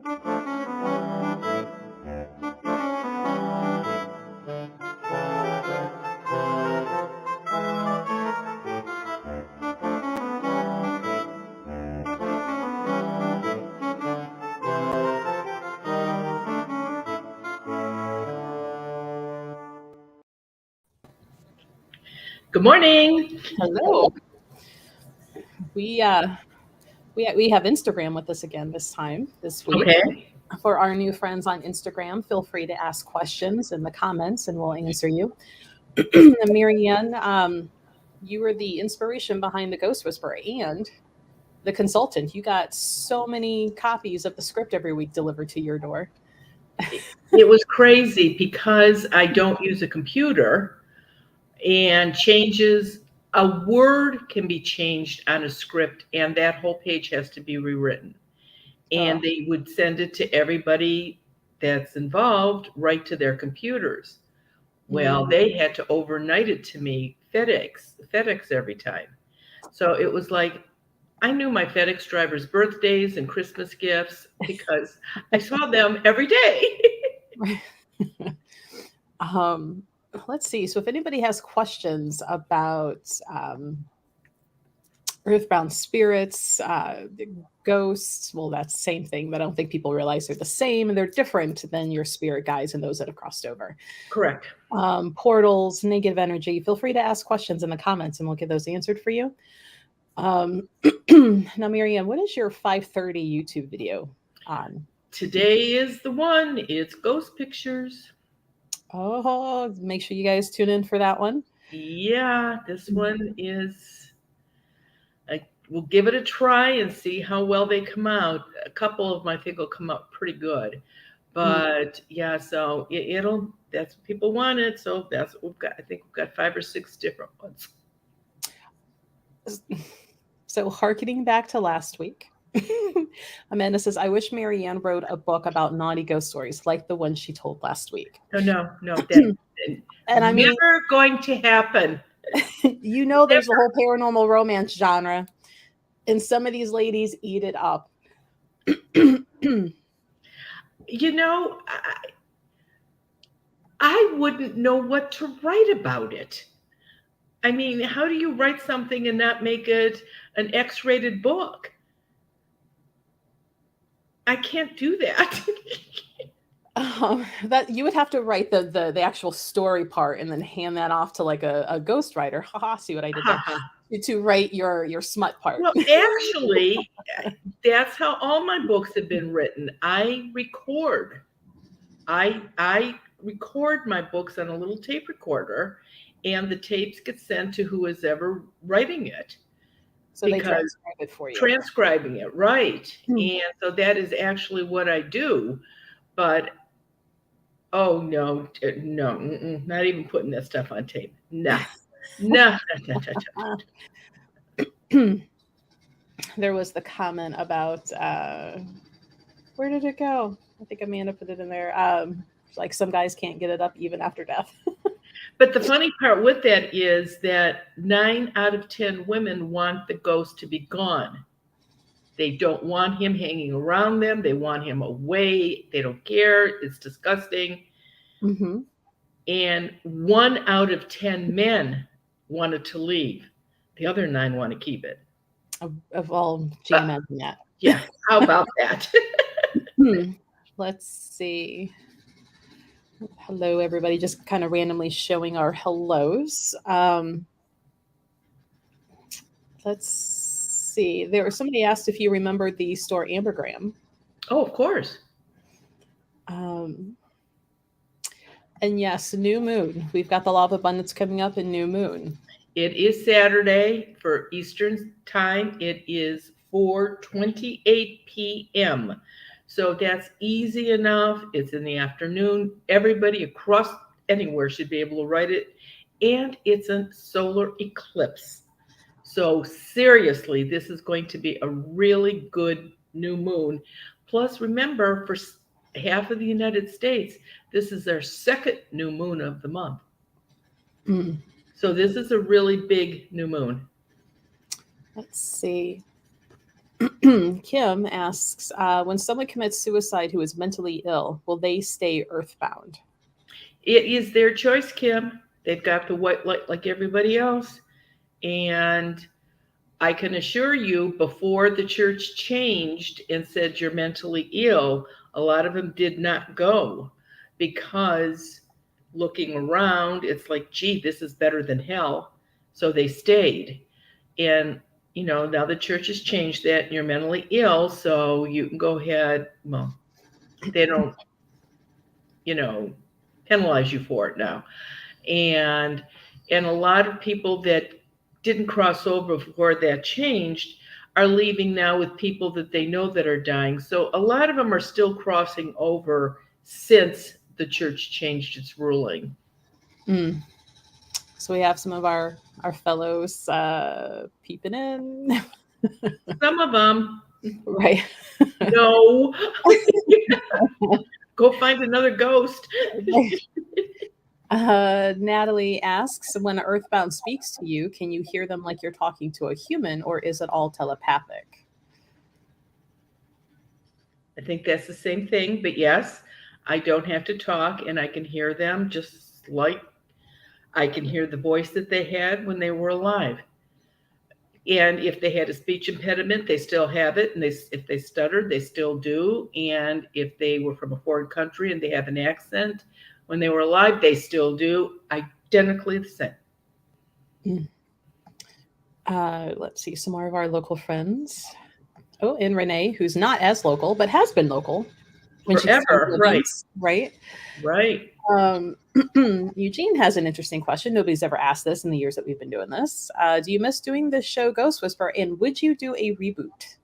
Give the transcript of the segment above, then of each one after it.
Good morning. Hello. We have Instagram with us again this week. Okay. For our new friends on Instagram, feel free to ask questions in the comments and we'll answer you. Marianne, you were the inspiration behind the Ghost Whisperer and the consultant. You got so many copies of the script every week delivered to your door. It was crazy because I don't use a computer, and a word can be changed on a script and that whole page has to be rewritten. And they would send it to everybody that's involved right to their computers. Well, they had to overnight it to me, FedEx every time. So it was like I knew my FedEx drivers' birthdays and Christmas gifts because I saw them every day. Let's see. So if anybody has questions about earthbound spirits, ghosts, well, that's the same thing, but I don't think people realize they're the same and they're different than your spirit guides and those that have crossed over. Correct. Portals, negative energy, feel free to ask questions in the comments and we'll get those answered for you. Now, Marianne, what is your 5:30 YouTube video on? Today is the one. It's Ghost Pictures. Oh, make sure you guys tune in for that one. Yeah, this one is, we'll give it a try and see how well they come out. A couple of them I think will come out pretty good. But yeah, so that's what people wanted. So that's what we've got. I think we've got 5 or 6 different ones. So harkening back to last week, Amanda says, I wish Marianne wrote a book about naughty ghost stories like the one she told last week. No. And I mean, never going to happen. You know, there's the whole paranormal romance genre, and some of these ladies eat it up. You know, I wouldn't know what to write about it. I mean, how do you write something and not make it an X-rated book? I can't do that. That you would have to write the actual story part and then hand that off to like a ghostwriter. Haha, see what I did there? To write your smut part. Well, actually, that's how all my books have been written. I record my books on a little tape recorder, and the tapes get sent to who is ever writing it. So they transcribe it for you. Transcribing it, right. And so that is actually what I do. But, oh, no, not even putting that stuff on tape. No. There was the comment about, where did it go? I think Amanda put it in there. Like some guys can't get it up even after death. But the funny part with that is that 9 out of 10 women want the ghost to be gone. They don't want him hanging around them. They want him away. They don't care. It's disgusting. Mm-hmm. And 1 out of 10 men wanted to leave. The other 9 want to keep it. Of all, gee, imagine that. Yeah, how about that? Let's see. Hello, everybody. Just kind of randomly showing our hellos. Let's see. There was somebody asked if you remembered the store Ambergram. Oh, of course. And yes, new moon. We've got the Law of Abundance coming up in new moon. It is Saturday for Eastern time. It is 4:28 p.m. So that's easy enough. It's in the afternoon. Everybody across anywhere should be able to write it. And it's a solar eclipse. So seriously, this is going to be a really good new moon. Plus, remember, for half of the United States, this is their second new moon of the month. So this is a really big new moon. Let's see. Kim asks, when someone commits suicide who is mentally ill, will they stay earthbound? It is their choice, Kim. They've got the white light like everybody else. And I can assure you, before the church changed and said you're mentally ill, a lot of them did not go because looking around, it's like, gee, this is better than hell. So they stayed. And, now the church has changed that and you're mentally ill. So you can go ahead. Well, they don't, you know, penalize you for it now. And a lot of people that didn't cross over before that changed are leaving now with people that they know that are dying. So a lot of them are still crossing over since the church changed its ruling. Mm. So we have some of our fellows peeping in. Some of them, Right. no, go find another ghost. Natalie asks, when an earthbound speaks to you, can you hear them like you're talking to a human, or is it all telepathic? I think that's the same thing, but yes, I don't have to talk and I can hear them just like I can hear the voice that they had when they were alive. And if they had a speech impediment, they still have it. And if they stuttered, they still do. And if they were from a foreign country and they have an accent when they were alive, they still do. Identically the same. Mm. Let's see some more of our local friends. Oh, and Renee, who's not as local, but has been local when Forever, right? Right. Right. Eugene has an interesting question. Nobody's ever asked this in the years that we've been doing this. Do you miss doing the show Ghost Whisper, and would you do a reboot?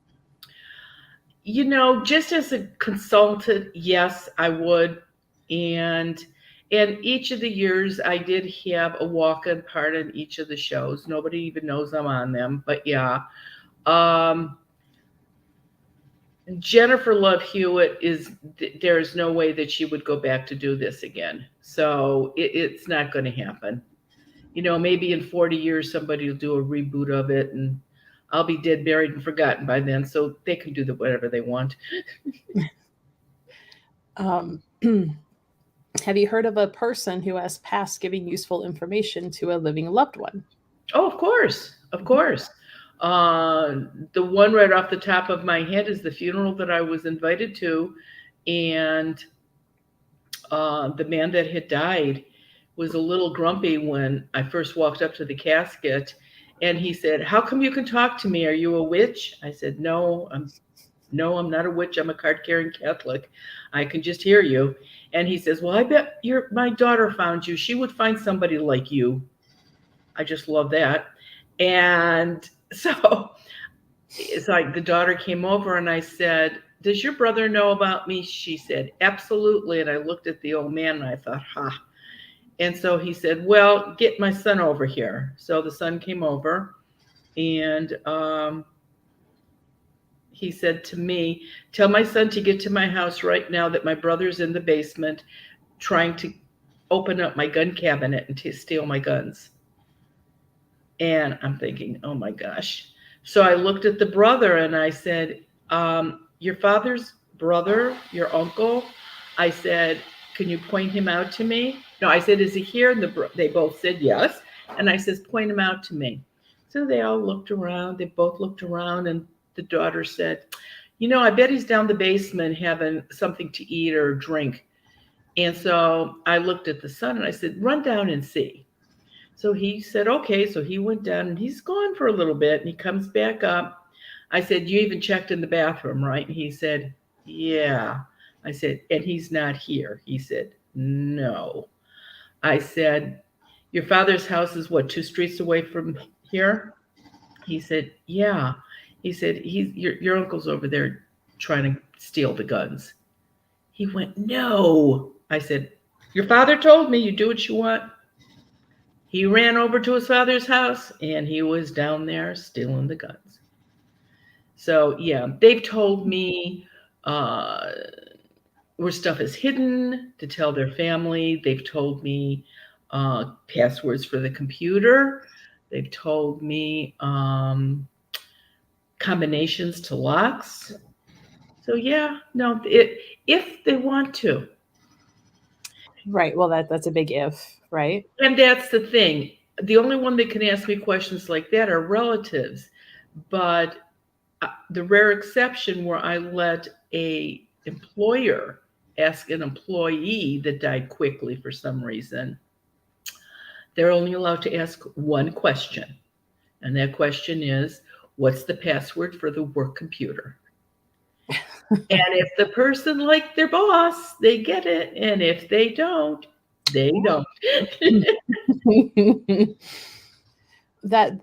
Just as a consultant, yes, I would. And each of the years I did have a walk-in part in each of the shows. Nobody even knows I'm on them, but yeah. Jennifer Love Hewitt there's no way that she would go back to do this again. So it's not going to happen. Maybe in 40 years, somebody will do a reboot of it and I'll be dead, buried, and forgotten by then. So they can do whatever they want. Have you heard of a person who has passed giving useful information to a living loved one? Oh, of course. Of course. The one right off the top of my head is the funeral that I was invited to. And the man that had died was a little grumpy when I first walked up to the casket. And he said, "How come you can talk to me? Are you a witch?" I said, No, I'm not a witch. I'm a card-carrying Catholic. I can just hear you. And he says, "Well, I bet my daughter found you. She would find somebody like you." I just love that. And so it's like the daughter came over and I said, "Does your brother know about me?" She said, "Absolutely." And I looked at the old man and I thought, ha. And so he said, "Well, get my son over here." So the son came over and he said to me, "Tell my son to get to my house right now, that my brother's in the basement trying to open up my gun cabinet and to steal my guns." And I'm thinking, oh my gosh. So I looked at the brother and I said, "Your father's brother, your uncle?" I said, "Can you point him out to me?" No, I said, "Is he here?" And they both said yes. And I says, "Point him out to me." So they all looked around. They both looked around. And the daughter said, "I bet he's down the basement having something to eat or drink." And so I looked at the son and I said, "Run down and see." So he said, okay. So he went down and he's gone for a little bit and he comes back up. I said, "You even checked in the bathroom, right?" And he said, "Yeah." I said, "And he's not here?" He said, "No." I said, "Your father's house is what, 2 streets away from here?" He said, "Yeah." He said, your uncle's over there trying to steal the guns." He went, "No." I said, "Your father told me you do what you want." He ran over to his father's house and he was down there stealing the guns. So, yeah, they've told me where stuff is hidden to tell their family. They've told me passwords for the computer. They've told me combinations to locks. So yeah, no, if they want to. Right. Well, that's a big if, right? And that's the thing. The only one that can ask me questions like that are relatives. But the rare exception where I let a employer ask an employee that died quickly for some reason, they're only allowed to ask one question. And that question is, what's the password for the work computer? And if the person liked their boss, they get it. And if they don't, they don't. That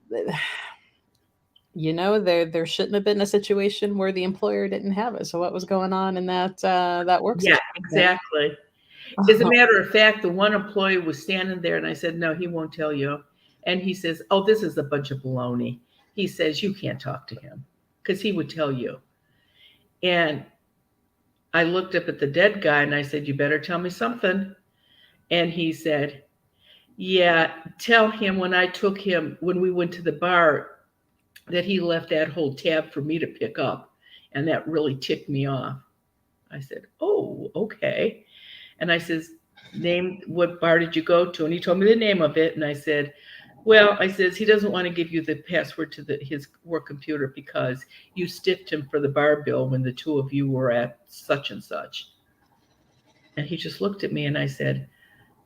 there shouldn't have been a situation where the employer didn't have it. So what was going on in that work Yeah, situation? exactly. As a matter of fact, the one employee was standing there and I said, no, he won't tell you. And he says, oh, this is a bunch of baloney. He says, you can't talk to him because he would tell you. And I looked up at the dead guy and I said, you better tell me something. And he said, yeah, tell him when we went to the bar, that he left that whole tab for me to pick up. And that really ticked me off. I said, oh, okay. And I says, name, what bar did you go to? And he told me the name of it. And I said, well, I says, he doesn't want to give you the password to his work computer because you stiffed him for the bar bill when the two of you were at such and such. And he just looked at me and I said,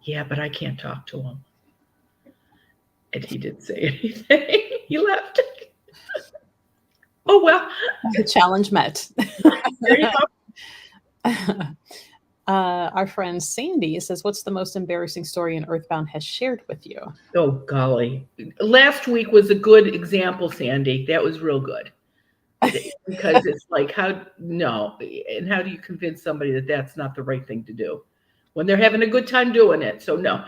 yeah, but I can't talk to him. And he didn't say anything. He left. Oh, well. The challenge met. There you go. Our friend Sandy says, what's the most embarrassing story an Earthbound has shared with you? Oh, golly. Last week was a good example, Sandy. That was real good. Because it's like, no. And how do you convince somebody that that's not the right thing to do when they're having a good time doing it? So, no.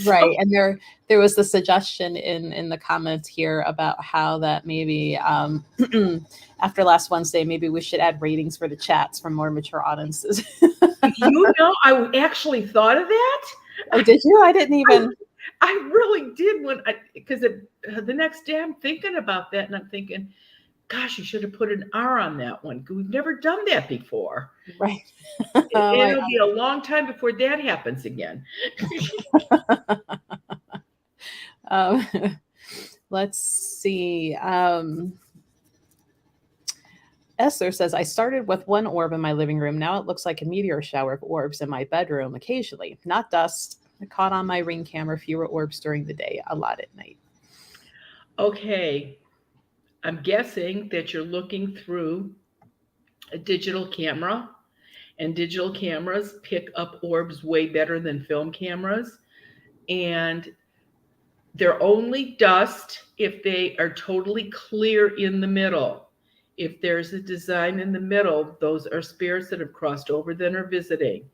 Right. And there was the suggestion in the comments here about how that maybe after last Wednesday, maybe we should add ratings for the chats from more mature audiences. I actually thought of that. Oh, did you? I didn't even. I really did because the next day I'm thinking about that and I'm thinking, gosh, you should have put an R on that one. We've never done that before. Right. It'll be a long time before that happens again. Let's see. Esther says, I started with one orb in my living room. Now it looks like a meteor shower of orbs in my bedroom occasionally. Not dust. I caught on my Ring camera fewer orbs during the day, a lot at night. Okay. I'm guessing that you're looking through a digital camera, and digital cameras pick up orbs way better than film cameras. And they're only dust if they are totally clear in the middle. If there's a design in the middle, those are spirits that have crossed over then are visiting.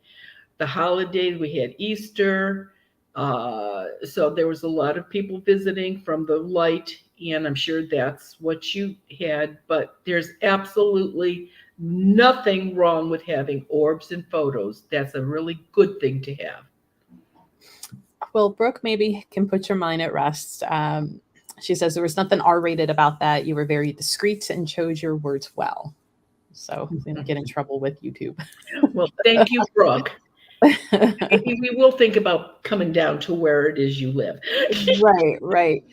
The holidays, we had Easter. So there was a lot of people visiting from the light, and I'm sure that's what you had. But there's absolutely nothing wrong with having orbs and photos. That's a really good thing to have. Well, Brooke maybe can put your mind at rest. She says there was nothing R-rated about that. You were very discreet and chose your words well. So we don't get in trouble with YouTube. Well, thank you, Brooke. Maybe we will think about coming down to where it is you live. Right.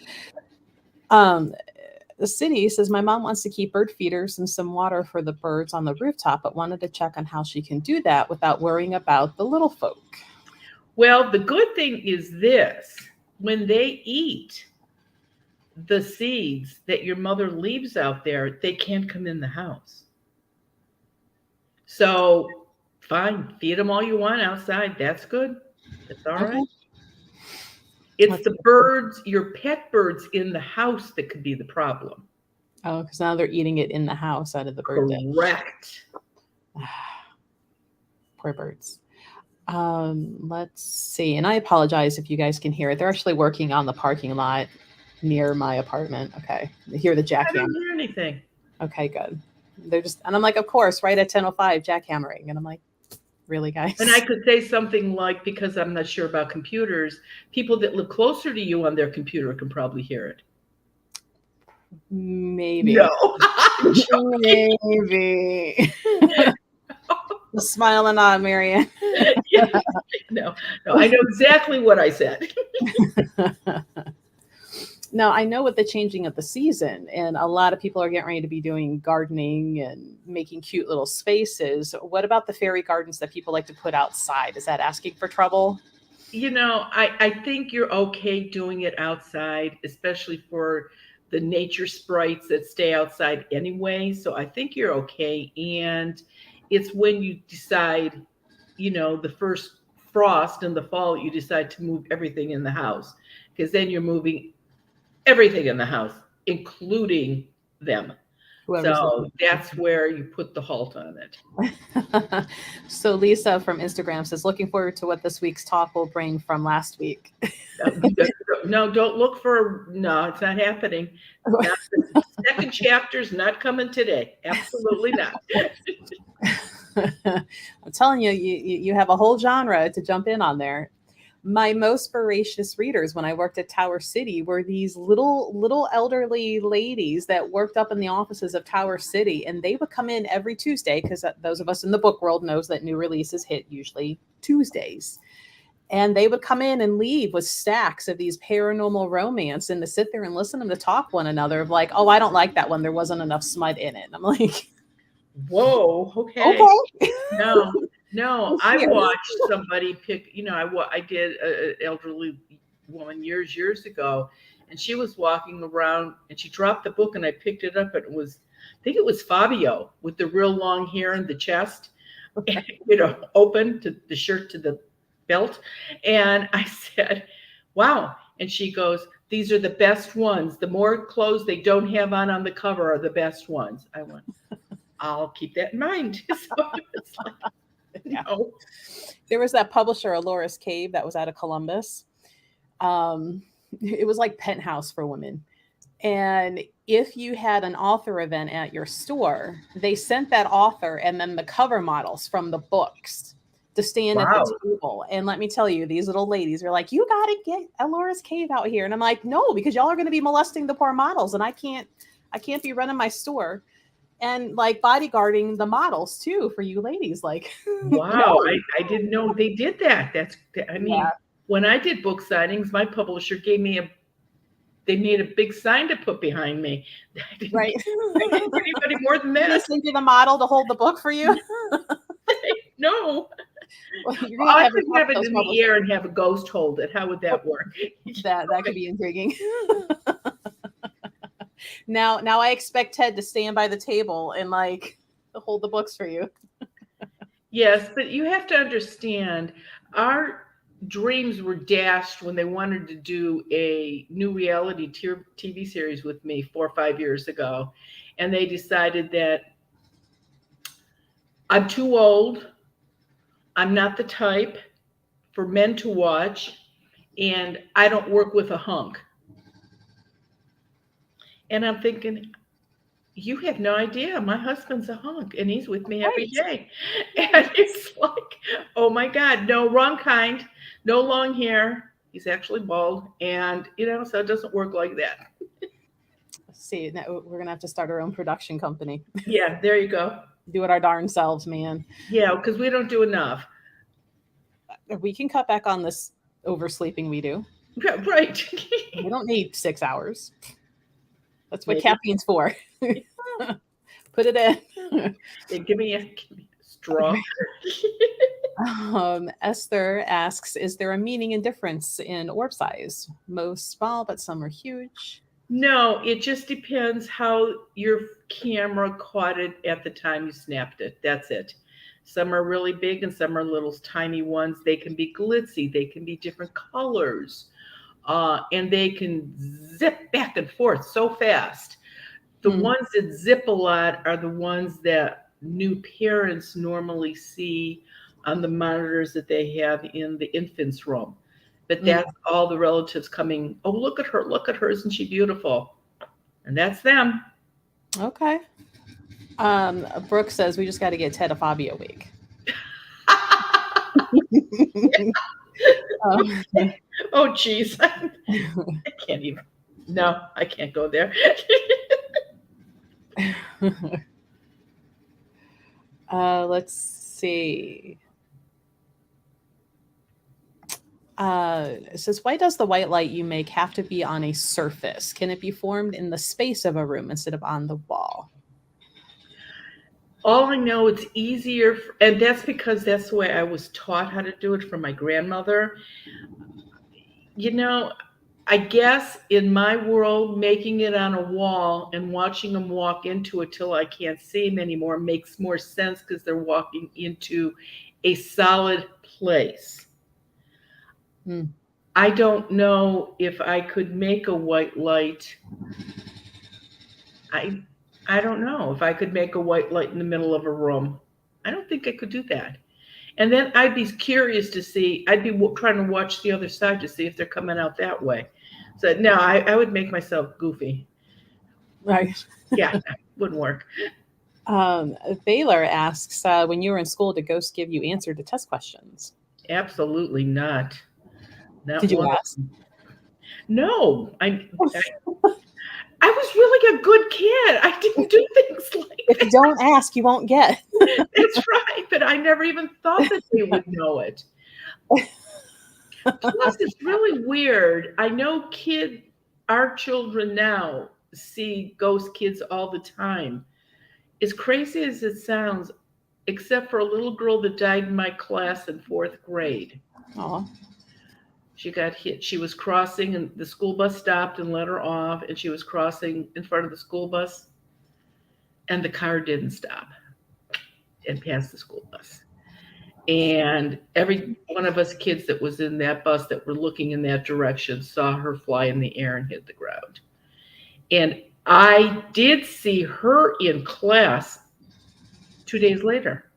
The city says, my mom wants to keep bird feeders and some water for the birds on the rooftop, but wanted to check on how she can do that without worrying about the little folk. Well, the good thing is this. When they eat the seeds that your mother leaves out there, they can't come in the house. So fine, feed them all you want outside. That's good. That's all right. It's the birds, your pet birds in the house that could be the problem. Oh, because now they're eating it in the house out of the bird den. Correct. Poor birds. Let's see. And I apologize if you guys can hear it. They're actually working on the parking lot near my apartment. Okay. They hear the jackhammer. I didn't hear anything. Okay, good. And I'm like, of course, right at 10:05, jackhammering. And I'm like, really, guys? And I could say something like, because I'm not sure about computers, people that live closer to you on their computer can probably hear it. Maybe. No. Maybe. Smile and nod, Marianne. Yeah. No, I know exactly what I said. Now, I know with the changing of the season, and a lot of people are getting ready to be doing gardening and making cute little spaces. What about the fairy gardens that people like to put outside? Is that asking for trouble? I think you're okay doing it outside, especially for the nature sprites that stay outside anyway. So I think you're okay. And it's when you decide, the first frost in the fall, you decide to move everything in the house because then you're moving everything in the house, including them. Whoever's So looking. that's where you put the halt on it. So Lisa from Instagram says, looking forward to what this week's talk will bring from last week. No, don't look for, no, it's not happening. Not, the second chapter's not coming today. Absolutely not. I'm telling you, you have a whole genre to jump in on there. My most voracious readers when I worked at Tower City were these little elderly ladies that worked up in the offices of Tower City, and they would come in every Tuesday because those of us in the book world knows that new releases hit usually Tuesdays. And they would come in and leave with stacks of these paranormal romance and to sit there and listen to them talk one another of like, oh, I don't like that one. There wasn't enough smut in it. And I'm like, Whoa, okay. okay. No, I watched somebody pick, I did an elderly woman years ago, and she was walking around and she dropped the book and I picked it up and I think it was Fabio with the real long hair and the chest, open to the shirt to the belt. And I said, wow. And she goes, these are the best ones. The more clothes they don't have on the cover are the best ones. I went, I'll keep that in mind. So it's like, no. There was that publisher, Aloris Cave, that was out of Columbus. It was like Penthouse for women. And if you had an author event at your store, they sent that author and then the cover models from the books to stand at the table. And let me tell you, these little ladies are like, you got to get Aloris Cave out here. And I'm like, no, because y'all are going to be molesting the poor models. And I can't be running my store and like bodyguarding the models too for you ladies. Like, wow, no. I didn't know they did that. When I did book signings, my publisher gave me they made a big sign to put behind me. I didn't get anybody more than that. They sent you the model to hold the book for you? No. Well, I could have it in the air and have a ghost hold it. How would that work? That could be intriguing. Now I expect Ted to stand by the table and like hold the books for you. Yes, but you have to understand, our dreams were dashed when they wanted to do a new reality TV series with me 4 or 5 years ago. And they decided that I'm too old. I'm not the type for men to watch. And I don't work with a hunk. And I'm thinking, you have no idea. My husband's a hunk and he's with me every day. And it's like, oh my God, no, wrong kind, no long hair. He's actually bald. And, so it doesn't work like that. See, now we're going to have to start our own production company. Yeah, there you go. Do it our darn selves, man. Yeah, because we don't do enough. We can cut back on this oversleeping we do. Yeah, right. We don't need 6 hours. That's what caffeine's for. Put it in. Yeah, give me a straw. Esther asks, is there a meaning and difference in orb size? Most small, but some are huge. No, it just depends how your camera caught it at the time you snapped it. That's it. Some are really big and some are little tiny ones. They can be glitzy. They can be different colors. And they can zip back and forth so fast. The ones that zip a lot are the ones that new parents normally see on the monitors that they have in the infant's room. But that's all the relatives coming, oh, look at her, isn't she beautiful? And that's them. Okay. Brooke says we just got to get Ted a Fabio week. Oh, geez. I can't even. No, I can't go there. Let's see. It says, why does the white light you make have to be on a surface? Can it be formed in the space of a room instead of on the wall? All I know, it's easier, and that's because that's the way I was taught how to do it from my grandmother. You know, I guess in my world, making it on a wall and watching them walk into it till I can't see them anymore makes more sense because they're walking into a solid place. Hmm. I don't know if I could make a white light. I I don't know if I could make a white light in the middle of a room. I don't think I could do that. And then I'd be curious to see. I'd be trying to watch the other side to see if they're coming out that way. So no, I would make myself goofy. Right. Yeah, that wouldn't work. Baylor asks, when you were in school, did ghosts give you answer to test questions? Absolutely not. Not Did you one. ask? No, I was really a good kid. I didn't do things like If you don't ask, you won't get. that. That's right, but I never even thought that they would know it. Plus, it's really weird. I know our children now see ghost kids all the time. As crazy as it sounds, except for a little girl that died in my class in fourth grade. Oh, She got hit. She was crossing, and the school bus stopped and let her off, and she was crossing in front of the school bus, and the car didn't stop and pass the school bus. And every one of us kids that was in that bus that were looking in that direction saw her fly in the air and hit the ground. And I did see her in class 2 days later.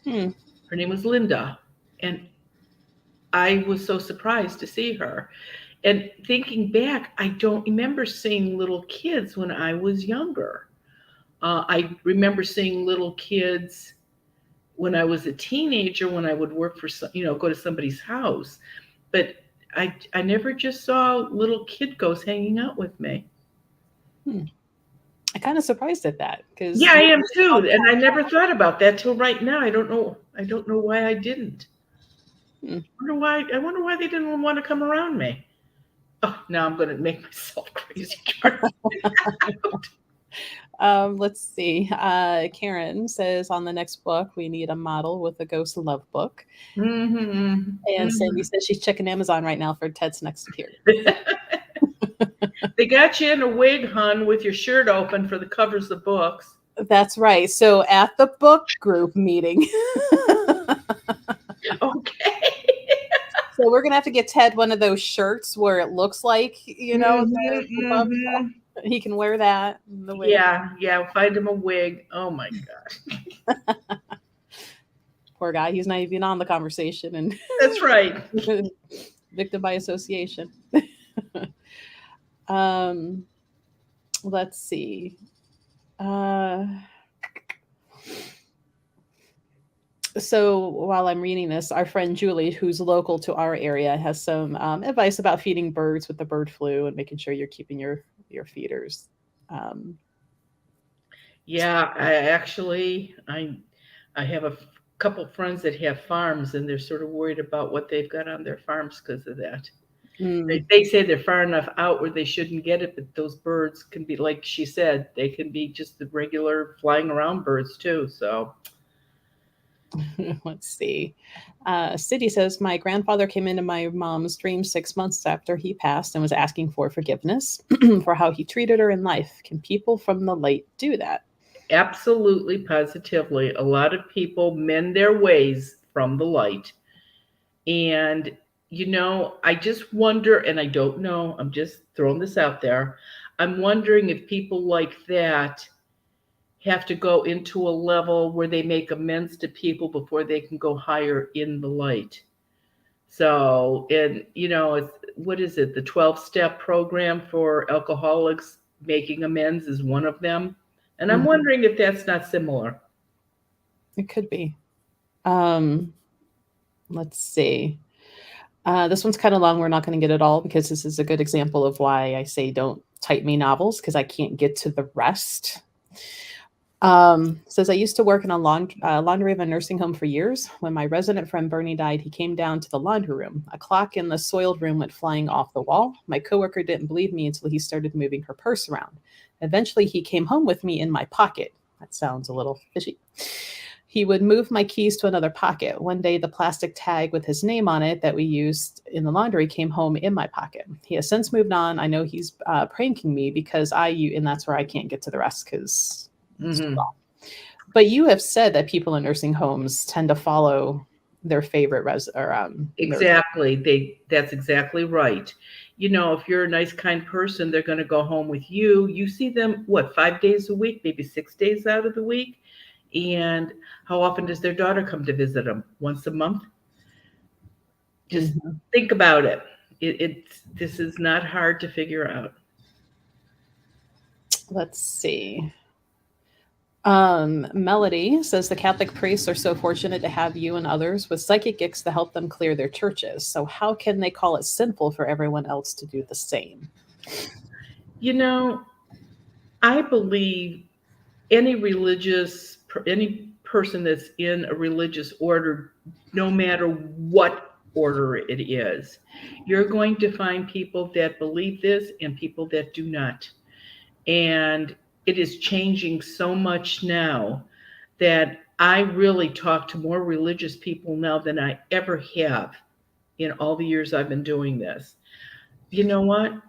hmm. Her name was Linda. And I was so surprised to see her. And thinking back, I don't remember seeing little kids when I was younger. I remember seeing little kids when I was a teenager, when I would work for go to somebody's house. But I never just saw little kid ghosts hanging out with me. I'm kind of surprised at that because Yeah, I am too, and I never thought about that till right now. I don't know. I don't know why I didn't. Hmm. I wonder why they didn't want to come around me. Oh, now I'm going to make myself crazy. Let's see. Karen says on the next book, we need a model with a ghost love book. Mm-hmm. And Sandy says she's checking Amazon right now for Ted's next appearance. They got you in a wig, hun, with your shirt open for the covers of books. That's right. So at the book group meeting. Okay. So we're gonna have to get Ted one of those shirts where it looks like, Mm-hmm. he can wear that. The wig. Yeah. Find him a wig. Oh my gosh. Poor guy. He's not even on the conversation and That's right. victim by association. Let's see. So while I'm reading this, our friend Julie, who's local to our area, has some advice about feeding birds with the bird flu and making sure you're keeping your feeders. Yeah, I have a couple friends that have farms, and they're sort of worried about what they've got on their farms because of that. They say they're far enough out where they shouldn't get it, but those birds can be, like she said, they can be just the regular flying around birds too. So Let's see. City says, my grandfather came into my mom's dream 6 months after he passed and was asking for forgiveness for how he treated her in life. Can people from the light do that? absolutely, positively, a lot of people mend their ways from the light. And I just wonder, and I don't know, I'm just throwing this out there. I'm wondering if people like that have to go into a level where they make amends to people before they can go higher in the light. So, and what is it? The 12-step program for alcoholics, making amends is one of them. And I'm wondering if that's not similar. It could be. Let's see. This one's kind of long. We're not going to get it all because this is a good example of why I say don't type me novels because I can't get to the rest. Says I used to work in a laundry of a nursing home for years. When my resident friend Bernie died, he came down to the laundry room. A clock in the soiled room went flying off the wall. My coworker didn't believe me until he started moving her purse around. Eventually, he came home with me in my pocket. That sounds a little fishy. He would move my keys to another pocket. One day, the plastic tag with his name on it that we used in the laundry came home in my pocket. He has since moved on. I know he's pranking me because and that's where I can't get to the rest because. Mm-hmm. But you have said that people in nursing homes tend to follow their favorite Exactly. That's exactly right. If you're a nice, kind person, they're going to go home with you. You see them, 5 days a week, maybe 6 days out of the week. And how often does their daughter come to visit them? Once a month? Just think about it. This is not hard to figure out. Let's see. Melody says the Catholic priests are so fortunate to have you and others with psychic gifts to help them clear their churches. So how can they call it sinful for everyone else to do the same? I believe any person that's in a religious order, no matter what order it is, you're going to find people that believe this and people that do not. And it is changing so much now that I really talk to more religious people now than I ever have in all the years I've been doing this. You know what?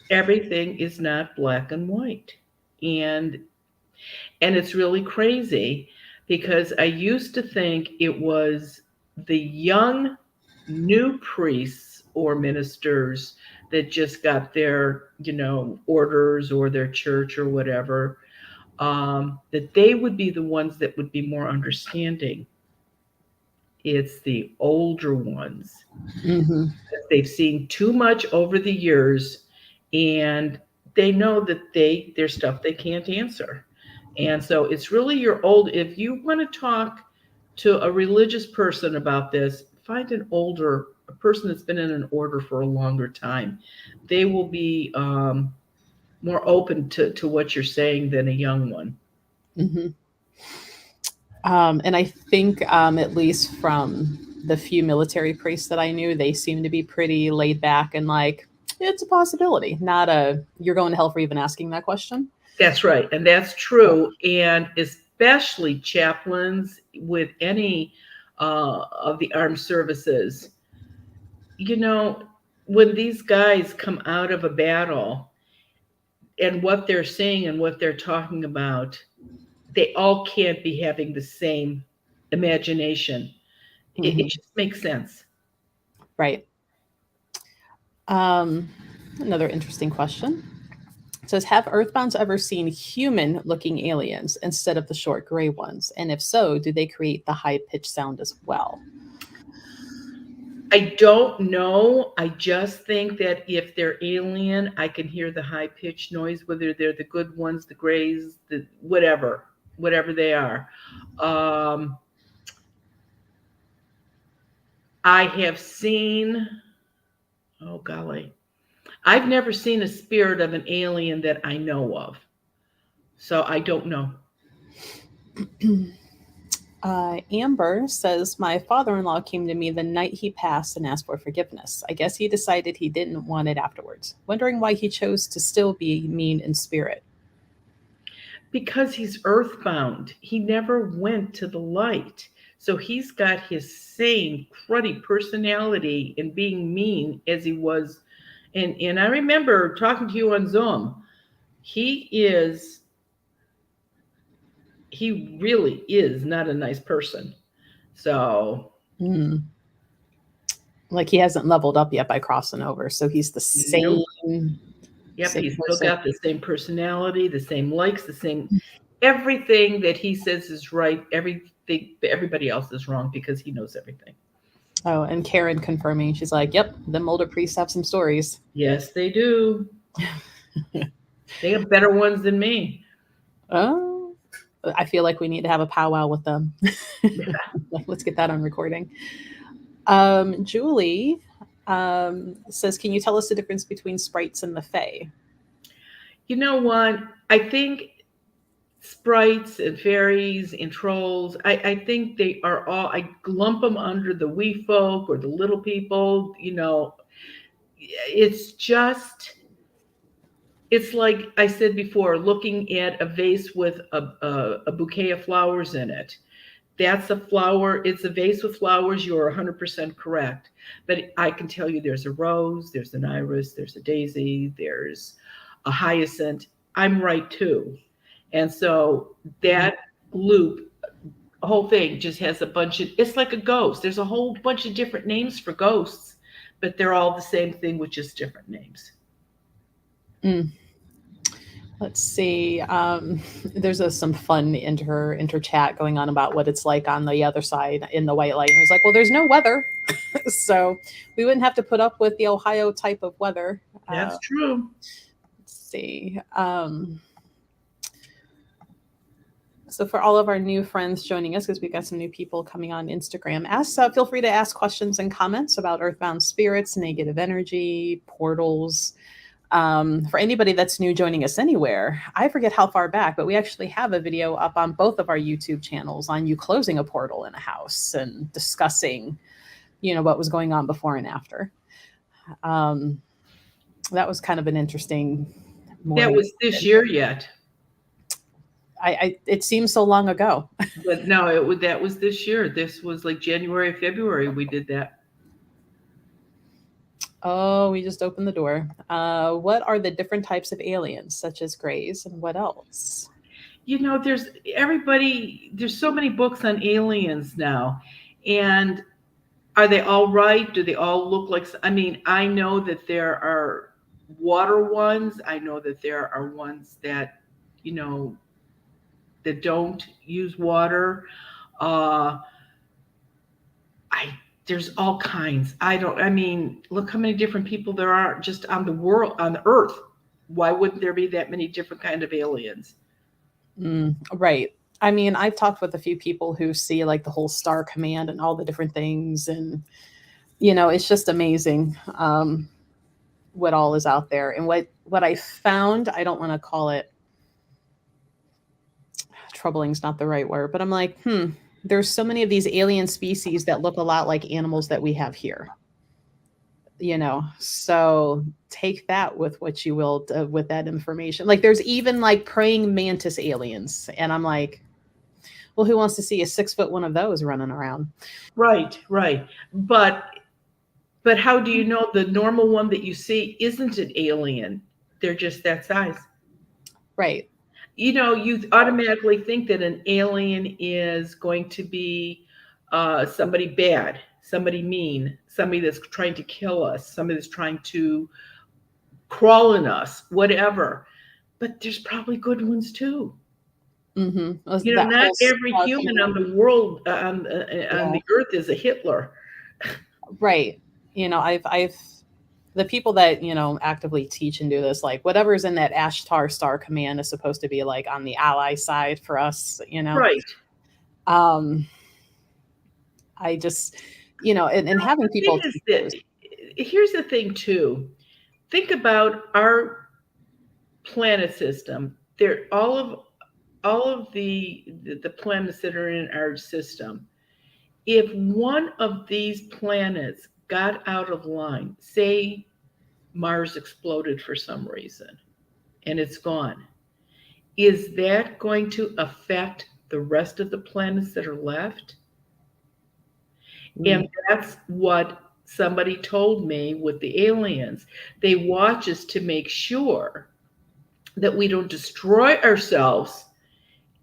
Everything is not black and white. And it's really crazy because I used to think it was the young new priests or ministers that just got their, orders or their church or whatever, that they would be the ones that would be more understanding. It's the older ones. Mm-hmm. They've seen too much over the years and they know that there's stuff they can't answer. And so it's really if you want to talk to a religious person about this, find a person that's been in an order for a longer time. They will be more open to what you're saying than a young one. Mm-hmm. And I think at least from the few military priests that I knew, they seem to be pretty laid back and like, it's a possibility, not you're going to hell for even asking that question. That's right. And that's true. And especially chaplains with any of the armed services. When these guys come out of a battle and what they're saying and what they're talking about, they all can't be having the same imagination. Mm-hmm. It just makes sense. Right. Another interesting question. It says, have Earthbounds ever seen human-looking aliens instead of the short gray ones? And if so, do they create the high-pitched sound as well? I don't know. I just think that if they're alien, I can hear the high-pitched noise, whether they're the good ones, the grays, the whatever they are. I have seen, oh golly, I've never seen a spirit of an alien that I know of. So I don't know. Amber says, my father-in-law came to me the night he passed and asked for forgiveness. I guess he decided he didn't want it afterwards. Wondering why he chose to still be mean in spirit. Because he's earthbound. He never went to the light. So he's got his same cruddy personality and being mean as he was. And I remember talking to you on Zoom. He really is not a nice person. So. Like he hasn't leveled up yet by crossing over. So he's the same. Nope. Yep, he's still got the same personality, the same likes, the same everything that he says is right. Everybody else is wrong because he knows everything. Oh, and Karen confirming, she's like, yep, them older priests have some stories. Yes, they do. They have better ones than me. Oh, I feel like we need to have a powwow with them. Let's get that on recording. Julie Says, can you tell us the difference between sprites and the fae? You know what? I think sprites and fairies and trolls, I think they are all, I lump them under the wee folk or the little people, it's just, it's like I said before, looking at a vase with a bouquet of flowers in it. That's a flower. It's a vase with flowers. You're 100% correct. But I can tell you there's a rose, there's an iris, there's a daisy, there's a hyacinth. I'm right too. And so that loop, whole thing just has a bunch of, it's like a ghost. There's a whole bunch of different names for ghosts, but they're all the same thing with just different names. Mm. Let's see. There's some fun inter chat going on about what it's like on the other side in the white light. And I was like, well, there's no weather, so we wouldn't have to put up with the Ohio type of weather. That's true. Let's see. So for all of our new friends joining us, because we've got some new people coming on Instagram, feel free to ask questions and comments about earthbound spirits, negative energy, portals. For anybody that's new joining us anywhere, I forget how far back, but we actually have a video up on both of our YouTube channels on you closing a portal in a house and discussing, what was going on before and after. That was kind of an interesting morning. That was this year yet. It seems so long ago. But no, that was this year. This was like January, February we did that. Oh, we just opened the door. What are the different types of aliens, such as grays, and what else? There's so many books on aliens now. And are they all right? Do they all look like, I know that there are water ones. I know that there are ones that, that don't use water. There's all kinds. Look how many different people there are just on the earth. Why wouldn't there be that many different kind of aliens? Right. I've talked with a few people who see like the whole star command and all the different things. And, it's just amazing what all is out there. And what I found, I don't want to call it, troubling's not the right word, but I'm like, there's so many of these alien species that look a lot like animals that we have here, so take that with what you will with that information. Like there's even like praying mantis aliens. And I'm like, well, who wants to see a 6 foot one of those running around? Right. But how do you know the normal one that you see isn't an alien? They're just that size. Right. You automatically think that an alien is going to be somebody bad, somebody mean, somebody that's trying to kill us, somebody that's trying to crawl in us, whatever. But there's probably good ones too. Mm-hmm. Not every human on the world, on the earth is a Hitler. Right. I've the people that, actively teach and do this, like whatever's in that Ashtar star command is supposed to be like on the ally side for us, Right. I just, and having people. Here's the thing too. Think about our planet system. All of the planets that are in our system. If one of these planets got out of line, say Mars exploded for some reason and it's gone, is that going to affect the rest of the planets that are left? And that's what somebody told me with the aliens. They watch us to make sure that we don't destroy ourselves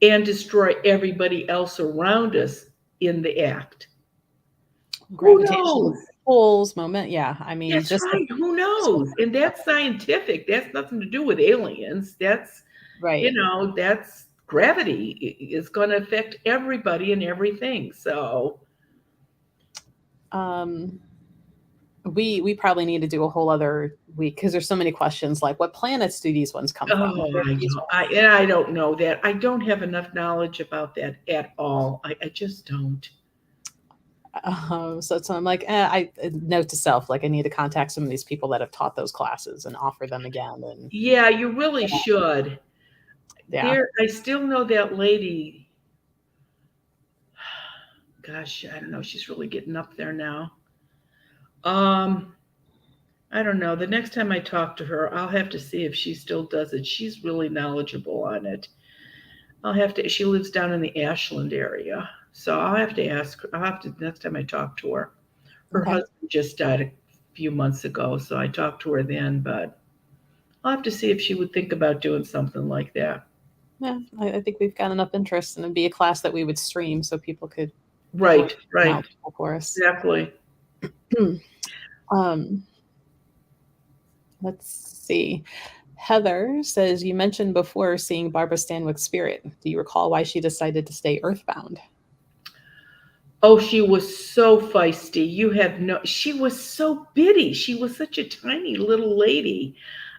and destroy everybody else around us in the act. Gravitational pulls, moment. Yeah. That's just right. Who knows? And that's scientific. That's nothing to do with aliens. That's right. That's gravity is going to affect everybody and everything. So we probably need to do a whole other week because there's so many questions like what planets do these ones come from? I don't know that. I don't have enough knowledge about that at all. I just don't. So I'm like, I note to self, like I need to contact some of these people that have taught those classes and offer them again. And Yeah, you really should. yeah, I still know that lady. Gosh, I don't know. She's really getting up there now. Um, I don't know. The next time I talk to her, I'll have to see if she still does it. She's really knowledgeable on it. I'll have to. She lives down in the Ashland area, so I'll have to ask her. I'll have to next time I talk to her. Her okay. husband just died a few months ago, so I talked to her then. But I'll have to see if she would think about doing something like that. Yeah, I think we've got enough interest, and it'd be a class that we would stream so people could get more Right, right, knowledgeable for us. exactly. um, let's see. Heather says, you mentioned before seeing Barbara Stanwyck's spirit. Do you recall why she decided to stay earthbound? Oh, she was so feisty. You have no, she was so bitty. She was such a tiny little lady.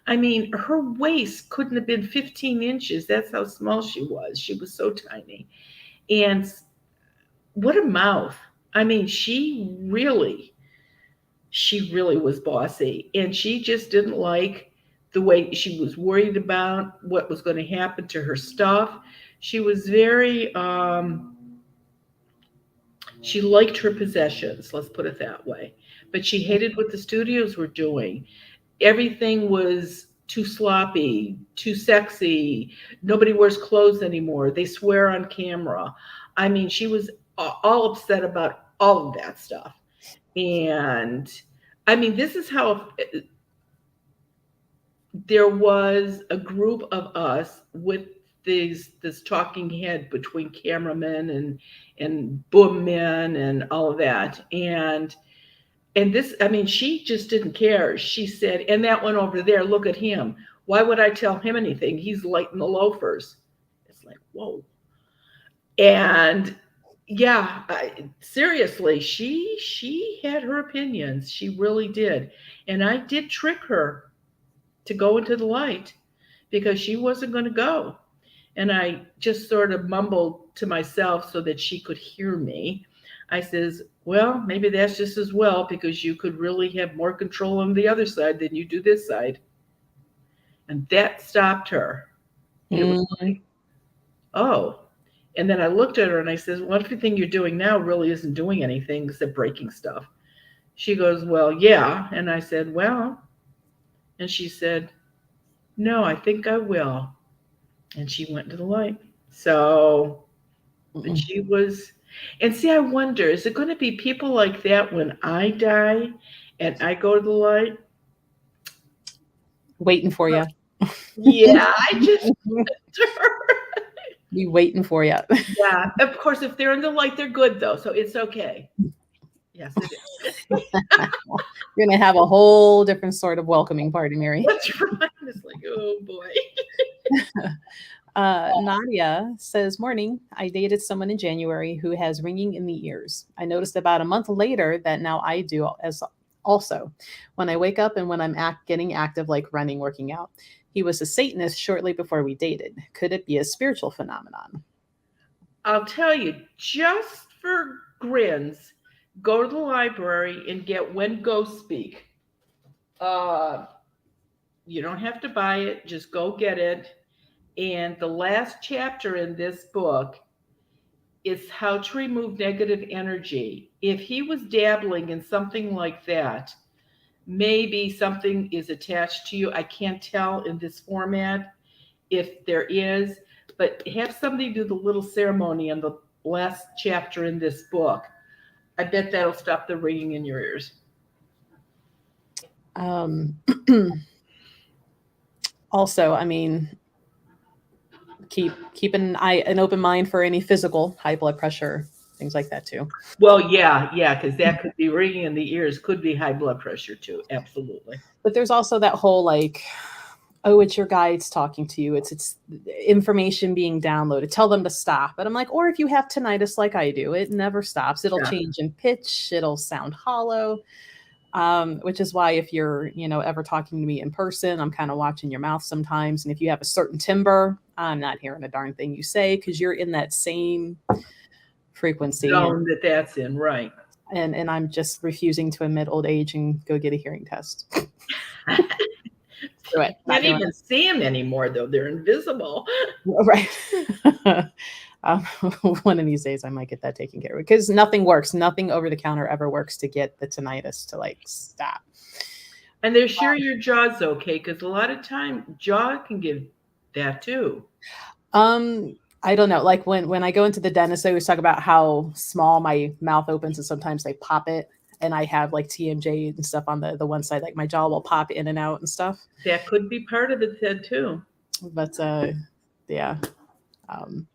I mean, her waist couldn't have been 15 inches. That's how small she was. She was so tiny. And what a mouth. I mean, she really was bossy. And she just didn't like the way she was worried about what was going to happen to her stuff. She was very, she liked her possessions, let's put it that way. But she hated what the studios were doing. Everything was too sloppy, too sexy. Nobody wears clothes anymore. They swear on camera. I mean, she was all upset about all of that stuff. And I mean, this is how there was a group of us with this talking head between cameramen and boom men and all of that. And this, I mean, she just didn't care. She said, and that one over there, look at him. Why would I tell him anything? He's lighting the loafers. It's like, whoa. And yeah, seriously, she had her opinions. She really did. And I did trick her to go into the light because she wasn't going to go. And I just sort of mumbled to myself so that she could hear me. I says, well, maybe that's just as well because you could really have more control on the other side than you do this side. And that stopped her. It was like, oh. And then I looked at her and I says, well, everything you're doing now really isn't doing anything except breaking stuff. She goes, well, yeah. And I said, well, and she said, no, I think I will. And she went to the light. So, but she was, and see, I wonder, is it going to be people like that when I die and I go to the light? Waiting for you. Yeah, I just, Be waiting for you. yeah, of course, if they're in the light, they're good though. So it's okay. Yes, it is. You're going to have a whole different sort of welcoming party, Mary. That's right. It's like, oh boy. Nadia says, morning. I dated someone in January who has ringing in the ears. I noticed about a month later that now I do as also when I wake up and when I'm getting active, like running, working out. He was a Satanist shortly before we dated. Could it be a spiritual phenomenon? I'll tell you, just for grins, go to the library and get When Ghosts Speak. You don't have to buy it, just go get it. And the last chapter in this book is how to remove negative energy. If he was dabbling in something like that, maybe something is attached to you. I can't tell in this format if there is, but have somebody do the little ceremony on the last chapter in this book. I bet that'll stop the ringing in your ears. Also, I mean, keep an open mind for any physical high blood pressure, things like that too. Well, yeah, because that could be ringing in the ears, could be high blood pressure too. Absolutely. But there's also that whole like, oh, it's your guides talking to you. It's information being downloaded. Tell them to stop. But I'm like, or if you have tinnitus like I do, it never stops. It'll change in pitch. It'll sound hollow. Which is why if you're, ever talking to me in person, I'm kind of watching your mouth sometimes. And if you have a certain timbre, I'm not hearing a darn thing you say because you're in that same frequency. Zone that's in, right. And I'm just refusing to admit old age and go get a hearing test. Do You it. Not can't doing even see them anymore, though. They're invisible. Right. Um, one of these days I might get that taken care of because nothing works. Nothing over the counter ever works to get the tinnitus to like stop. And they're sure your jaw's okay, because a lot of time jaw can give that too. I don't know. Like when I go into the dentist, they always talk about how small my mouth opens and sometimes they pop it. And I have like TMJ and stuff on the one side, like my jaw will pop in and out and stuff. That could be part of it, Ted, too. But yeah. Um,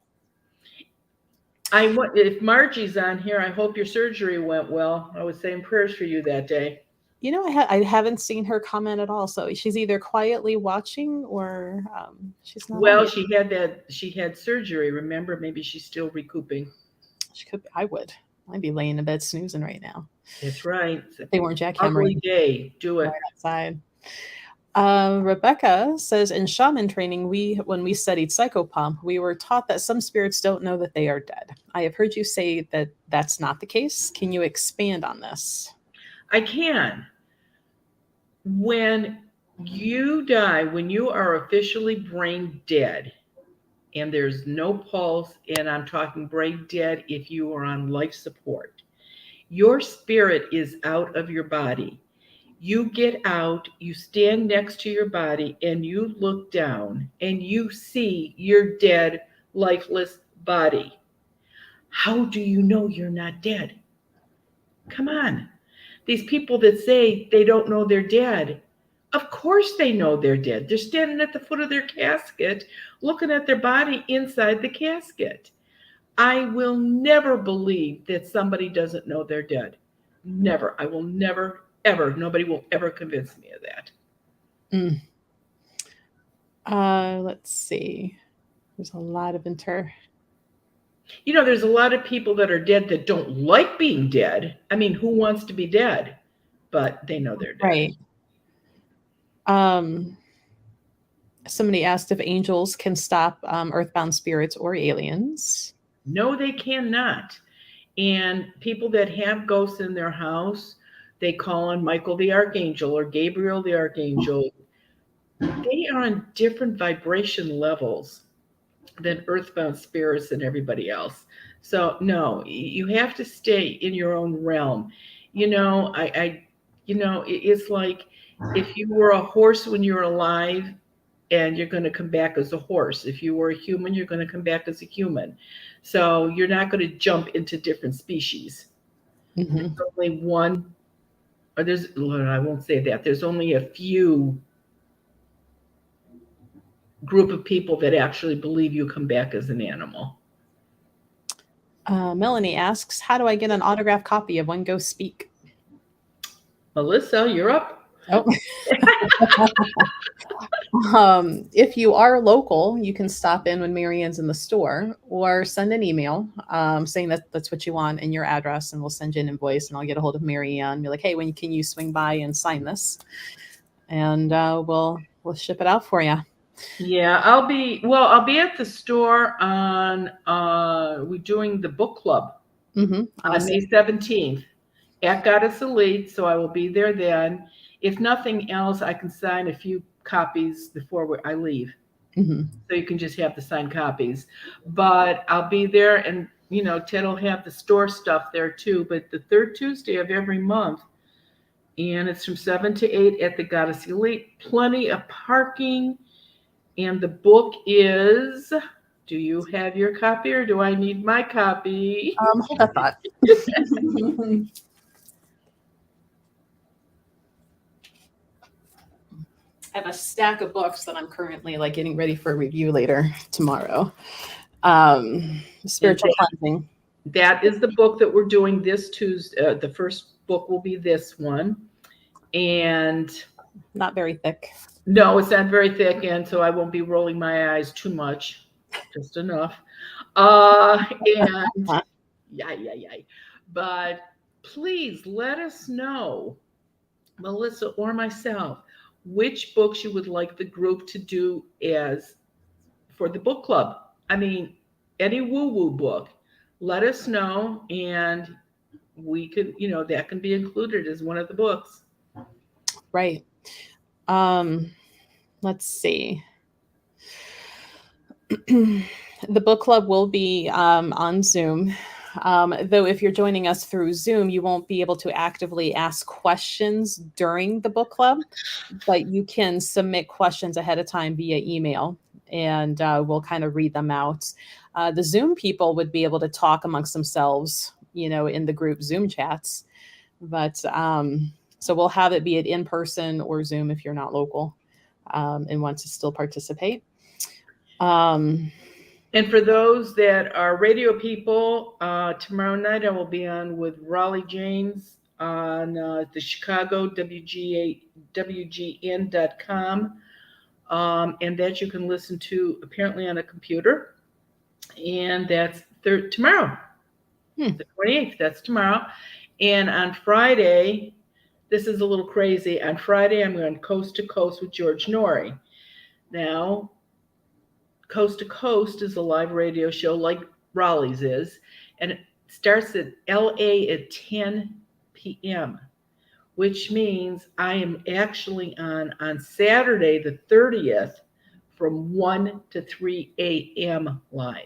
If Margie's on here, I hope your surgery went well. I was saying prayers for you that day. you know, I haven't seen her comment at all. So she's either quietly watching or she's not. Well, she had surgery. Remember, maybe she's still recouping. She could. I'd be laying in bed snoozing right now. That's right. If they weren't Ugly jackhammering day. Do it. right outside. Rebecca says in shaman training, when we studied psychopomp, we were taught that some spirits don't know that they are dead. I have heard you say that that's not the case. Can you expand on this? I can. When you die, when you are officially brain dead, and there's no pulse, and I'm talking brain dead if you are on life support, your spirit is out of your body. You get out, you stand next to your body, and you look down and you see your dead, lifeless body. How do you know you're not dead? Come on. These people that say they don't know they're dead, of course they know they're dead. They're standing at the foot of their casket, looking at their body inside the casket. I will never believe that somebody doesn't know they're dead. Never. I will never, ever. Nobody will ever convince me of that. Let's see. There's a lot of there's a lot of people that are dead that don't like being dead. I mean, who wants to be dead? But they know they're dead. Right. Somebody asked if angels can stop earthbound spirits or aliens. No, they cannot. And people that have ghosts in their house, they call on Michael the Archangel or Gabriel the Archangel. They are on different vibration levels than earthbound spirits and everybody else. So no, you have to stay in your own realm. It's like if you were a horse when you were alive and you're going to come back as a horse. If you were a human, you're going to come back as a human. So you're not going to jump into different species. Mm-hmm. There's only one, or I won't say that. There's only a few group of people that actually believe you come back as an animal. Melanie asks, how do I get an autographed copy of When Ghosts Speak? Melissa, you're up. Oh. If you are local, you can stop in when Marianne's in the store or send an email saying that that's what you want and your address, and we'll send you an invoice and I'll get a hold of Marianne and be like, hey, when can you swing by and sign this? And we'll ship it out for you. Yeah, I'll be at the store on we're doing the book club on May 17th at Goddess Elite, so I will be there then. If nothing else, I can sign a few copies before I leave. Mm-hmm. So you can just have the signed copies. But I'll be there, and Ted will have the store stuff there too. But the third Tuesday of every month, and it's from 7 to 8 at the Goddess Elite. Plenty of parking. And the book is, do you have your copy or do I need my copy? Hold that thought. I have a stack of books that I'm currently getting ready for review later tomorrow. Spiritual Cleansing. That is the book that we're doing this Tuesday. The first book will be this one. And not very thick. No, it's not very thick, and so I won't be rolling my eyes too much, just enough. And but please let us know, Melissa or myself, which books you would like the group to do as for the book club. I mean, any woo-woo book, let us know, and we could, that can be included as one of the books. Right. Let's see. The book club will be on Zoom. Though if you're joining us through Zoom, you won't be able to actively ask questions during the book club, but you can submit questions ahead of time via email, and we'll kind of read them out. The Zoom people would be able to talk amongst themselves, in the group Zoom chats. But so we'll have it, be it in person or Zoom if you're not local and want to still participate. And for those that are radio people, tomorrow night I will be on with Raleigh James on the Chicago WGN.com. And that you can listen to apparently on a computer. And that's tomorrow, the 28th. That's tomorrow. And on Friday, this is a little crazy. On Friday, I'm going Coast to Coast with George Norrie. Now, Coast to Coast is a live radio show like Raleigh's is, and it starts at LA at 10 p.m., which means I am actually on Saturday the 30th from 1 to 3 a.m. live.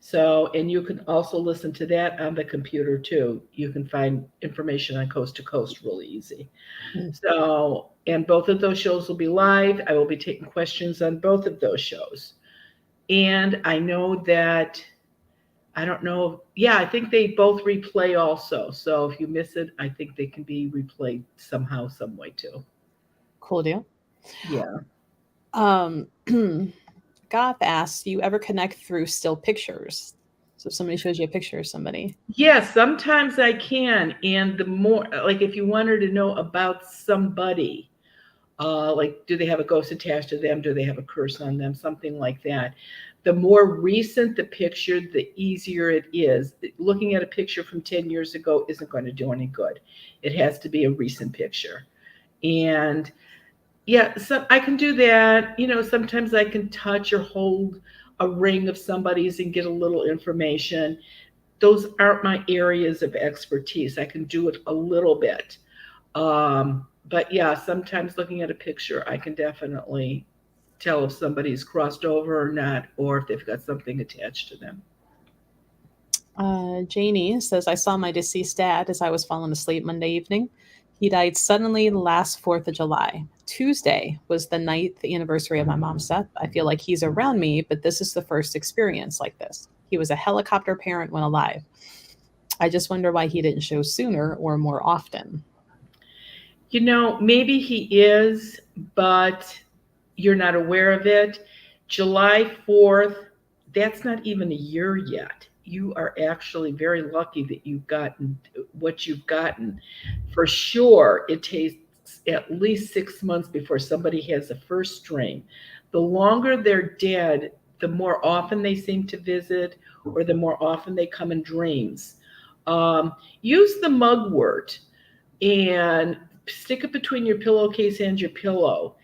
So, and you can also listen to that on the computer too. You can find information on Coast to Coast really easy. So, and both of those shows will be live. I will be taking questions on both of those shows. And I know that, I don't know, I think they both replay also. So if you miss it, I think they can be replayed somehow, some way too. Cool deal. Yeah. Goth asks, do you ever connect through still pictures? So if somebody shows you a picture of somebody. Yes, sometimes I can. And the more, like if you wanted to know about somebody, like do they have a ghost attached to them? Do they have a curse on them? Something like that. The more recent the picture, the easier it is. Looking at a picture from 10 years ago isn't going to do any good. It has to be a recent picture. And so I can do that. Sometimes I can touch or hold a ring of somebody's and get a little information. Those aren't my areas of expertise. I can do it a little bit. But sometimes looking at a picture, I can definitely tell if somebody's crossed over or not, or if they've got something attached to them. Janie says, I saw my deceased dad as I was falling asleep Monday evening. He died suddenly last 4th of July. Tuesday was the 9th anniversary of my mom's death. I feel like he's around me, but this is the first experience like this. He was a helicopter parent when alive. I just wonder why he didn't show sooner or more often. Maybe he is, but you're not aware of it. July 4th, that's not even a year yet. You are actually very lucky that you've gotten what you've gotten. For sure, it takes at least 6 months before somebody has a first dream. The longer they're dead, the more often they seem to visit, or the more often they come in dreams. Use the mugwort and stick it between your pillowcase and your pillow.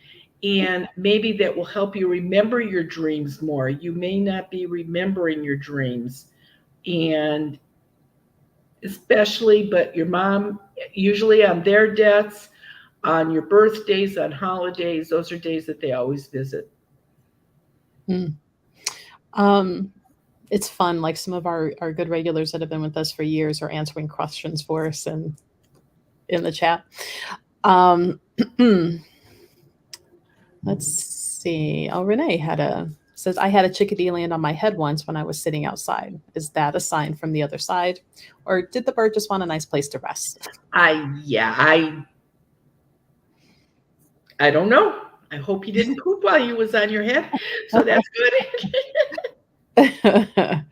And maybe that will help you remember your dreams more. You may not be remembering your dreams. And especially, but your mom, usually on their deaths, on your birthdays, on holidays, those are days that they always visit. It's fun. Like some of our good regulars that have been with us for years are answering questions for us and in the chat. Let's see. Oh, Renee says, I had a chickadee land on my head once when I was sitting outside. Is that a sign from the other side? Or did the bird just want a nice place to rest? I don't know. I hope he didn't poop while he was on your head. So that's good.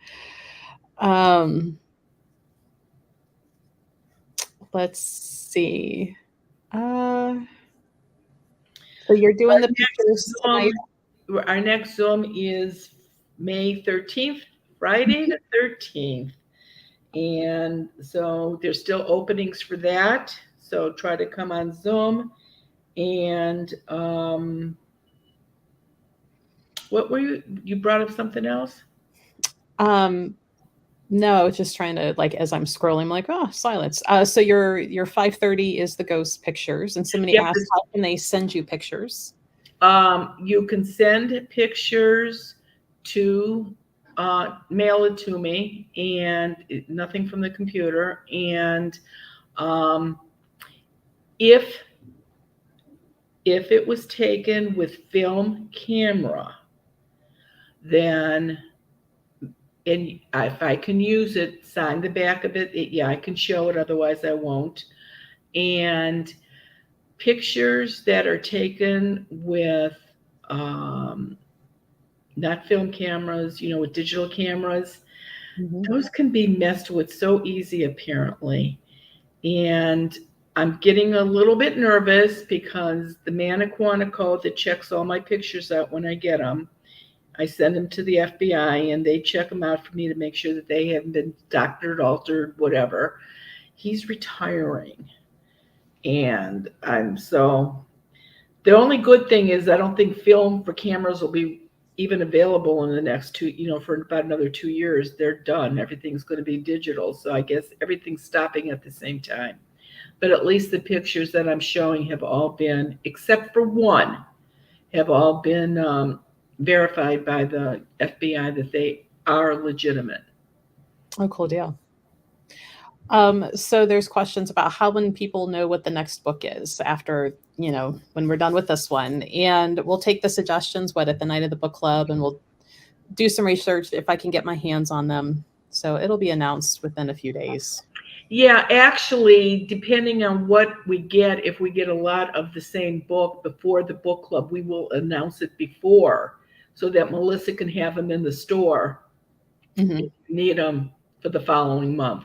Let's see. So you're doing the pictures tonight? Our next Zoom is May 13th, Friday the 13th. And so there's still openings for that. So try to come on Zoom. And what were you brought up something else? No, I was just trying to, like, as I'm scrolling, I'm like, oh, silence. So your 5:30 is the ghost pictures, and somebody Yep. asked, how can they send you pictures? You can send pictures to mail it to me, and nothing from the computer. And um, if it was taken with film camera, then and if I can use it, sign the back of it, yeah, I can show it. Otherwise, I won't. And pictures that are taken with um, not film cameras, with digital cameras, Mhm. those can be messed with so easy, apparently. And I'm getting a little bit nervous because the man at Quantico that checks all my pictures out when I get them, I send them to the FBI and they check them out for me to make sure that they haven't been doctored, altered, whatever. He's retiring. And the only good thing is I don't think film for cameras will be even available in the next for about another 2 years. They're done. Everything's going to be digital. So I guess everything's stopping at the same time. But at least the pictures that I'm showing have all been, except for one, have all been verified by the FBI that they are legitimate. Oh, cool deal. So there's questions about how when people know what the next book is after, when we're done with this one. And we'll take the suggestions, at the night of the book club, and we'll do some research if I can get my hands on them. So it'll be announced within a few days. Yeah, actually, depending on what we get, if we get a lot of the same book before the book club, we will announce it before so that Melissa can have them in the store Mm-hmm. if you need them for the following month.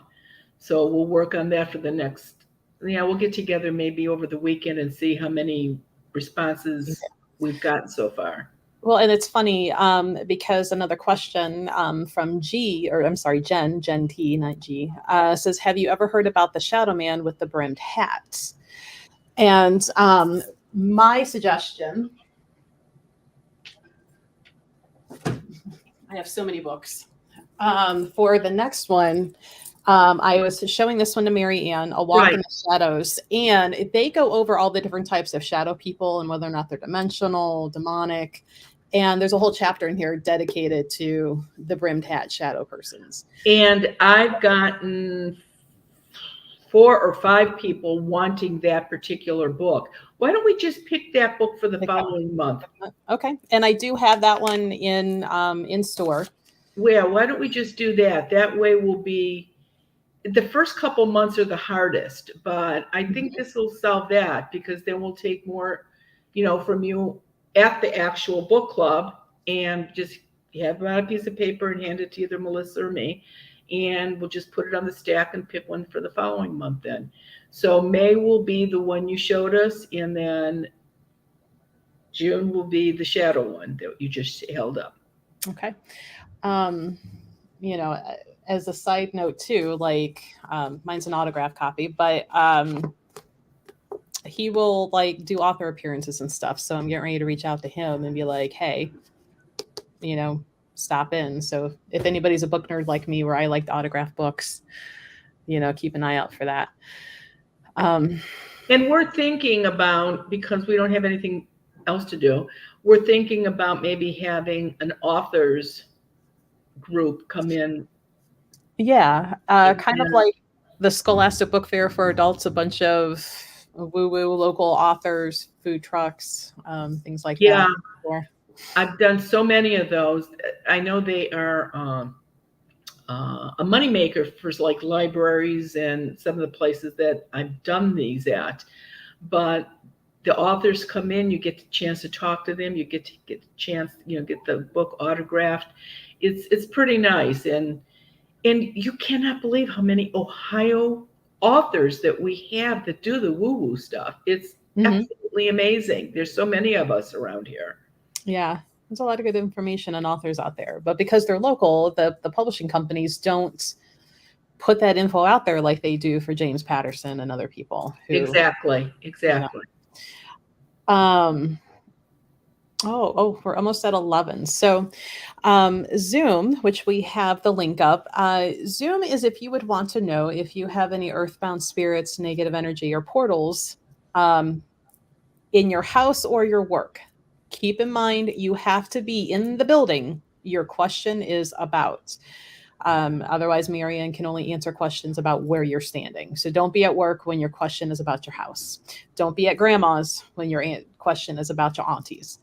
So we'll work on that for the next, we'll get together maybe over the weekend and see how many responses we've gotten so far. Well, and it's funny because another question from Jen T, not G, says, have you ever heard about the Shadow Man with the brimmed hat? And my suggestion, I have so many books. For the next one, I was showing this one to Mary Ann, A Walk in the Shadows, and they go over all the different types of shadow people and whether or not they're dimensional, demonic. And there's a whole chapter in here dedicated to the brimmed hat shadow persons. And I've gotten 4 or 5 people wanting that particular book. Why don't we just pick that book for the following month? Okay. And I do have that one in store. Well, why don't we just do that? That way we'll be, the first couple months are the hardest, but I think this will solve that because then we'll take more, from you at the actual book club and just have a piece of paper and hand it to either Melissa or me. And we'll just put it on the stack and pick one for the following month then. So May will be the one you showed us, and then June will be the shadow one that you just held up. Okay. As a side note too, like mine's an autograph copy, but he will do author appearances and stuff. So I'm getting ready to reach out to him and be like, hey, stop in. So if anybody's a book nerd like me, where I like to autograph books, keep an eye out for that. And we're thinking about, because we don't have anything else to do, we're thinking about maybe having an authors group come in. Yeah. Kind of like the Scholastic Book Fair for adults, a bunch of woo-woo local authors, food trucks, things like that. Yeah. I've done so many of those. I know they are a moneymaker for like libraries and some of the places that I've done these at. But the authors come in, you get the chance to talk to them, you get the chance, get the book autographed. It's pretty nice. And you cannot believe how many Ohio authors that we have that do the woo-woo stuff. It's absolutely amazing. There's so many of us around here. Yeah, there's a lot of good information on authors out there. But because they're local, the publishing companies don't put that info out there like they do for James Patterson and other people. Exactly. We're almost at 11. So, Zoom, which we have the link up, Zoom is if you would want to know if you have any earthbound spirits, negative energy, or portals um, in your house or your work. Keep in mind, you have to be in the building your question is about. Otherwise, Marianne can only answer questions about where you're standing. So don't be at work when your question is about your house. Don't be at grandma's when your question is about your aunties.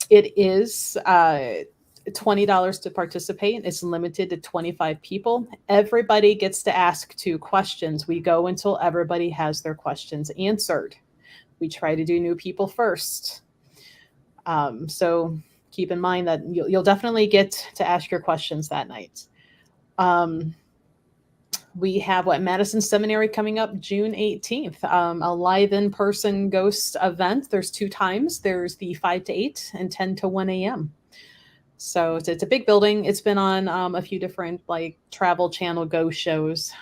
It is $20 to participate. It's limited to 25 people. Everybody gets to ask 2 questions. We go until everybody has their questions answered. We try to do new people first. So keep in mind that you'll definitely get to ask your questions that night. We have Madison Seminary coming up June 18th, a live in-person ghost event. There's 2 times. There's the 5 to 8 and 10 to 1 a.m. So it's a big building. It's been on a few different like travel channel ghost shows.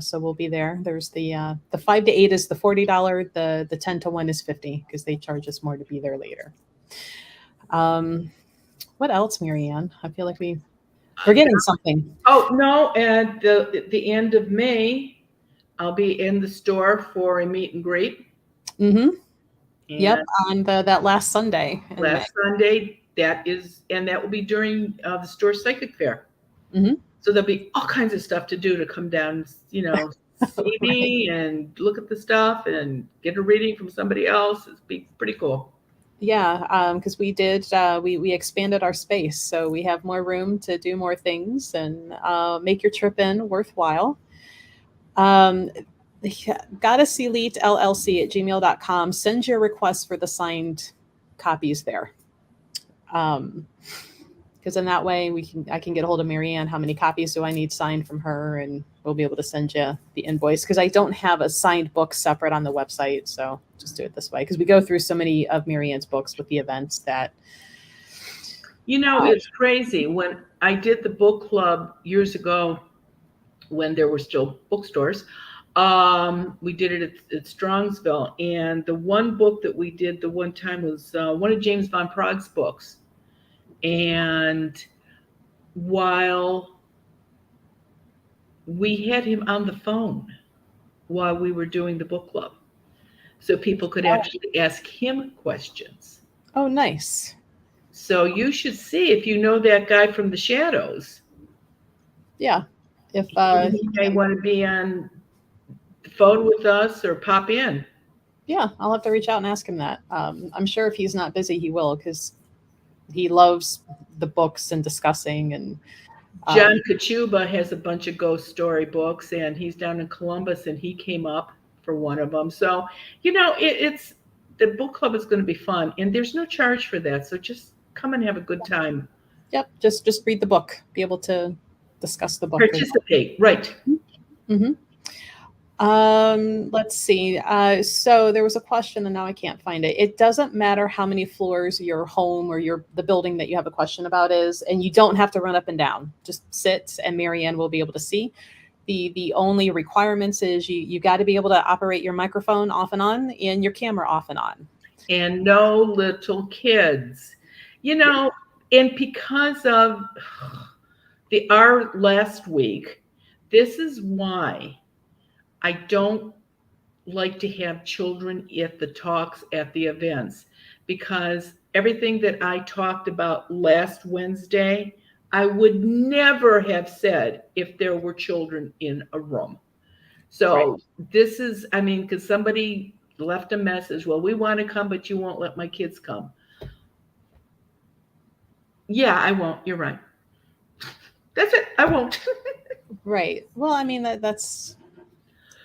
So we'll be there. There's the 5 to 8 is the $40. The 10 to 1 is $50 because they charge us more to be there later. What else, Marianne? I feel like we're forgetting something. Oh, no, at the end of May, I'll be in the store for a meet and greet. Mm-hmm. Yep, on that last Sunday. Last Sunday, that will be during the store psychic fair. Mm-hmm. So there'll be all kinds of stuff to do to come down, see me and look at the stuff and get a reading from somebody else. It'd be pretty cool. Yeah, because we did, we expanded our space. So we have more room to do more things and make your trip in worthwhile. Goddess Elite LLC at gmail.com. Send your request for the signed copies there. Because in that way I can get a hold of Marianne. How many copies do I need signed from her? And we'll be able to send you the invoice because I don't have a signed book separate on the website. So just do it this way because we go through so many of Marianne's books with the events that. It's crazy. When I did the book club years ago, when there were still bookstores, we did it at Strongsville. And the one book that we did the one time was one of James Van Prague's books. And while we had him on the phone while we were doing the book club, so people could actually ask him questions. Oh, nice. So you should see if you know that guy from the shadows. Yeah. If you may want to be on the phone with us or pop in. Yeah, I'll have to reach out and ask him that. I'm sure if he's not busy, he will because he loves the books and discussing. And John Kachuba has a bunch of ghost story books, and he's down in Columbus, and he came up for one of them. So, it's the book club is going to be fun, and there's no charge for that. So just come and have a good time. Yep, just read the book, be able to discuss the book. Participate, right. Mm-hmm. Let's see. So there was a question and now I can't find it. It doesn't matter how many floors your home or the building that you have a question about is, and you don't have to run up and down. Just sit and Marianne will be able to see. The only requirements is you got to be able to operate your microphone off and on and your camera off and on. And no little kids, and because of our last week, this is why I don't like to have children at the talks, at the events, because everything that I talked about last Wednesday, I would never have said if there were children in a room. So This is, because somebody left a message, well, we want to come, but you won't let my kids come. Yeah, I won't. You're right. That's it. I won't. Right. Well, that's...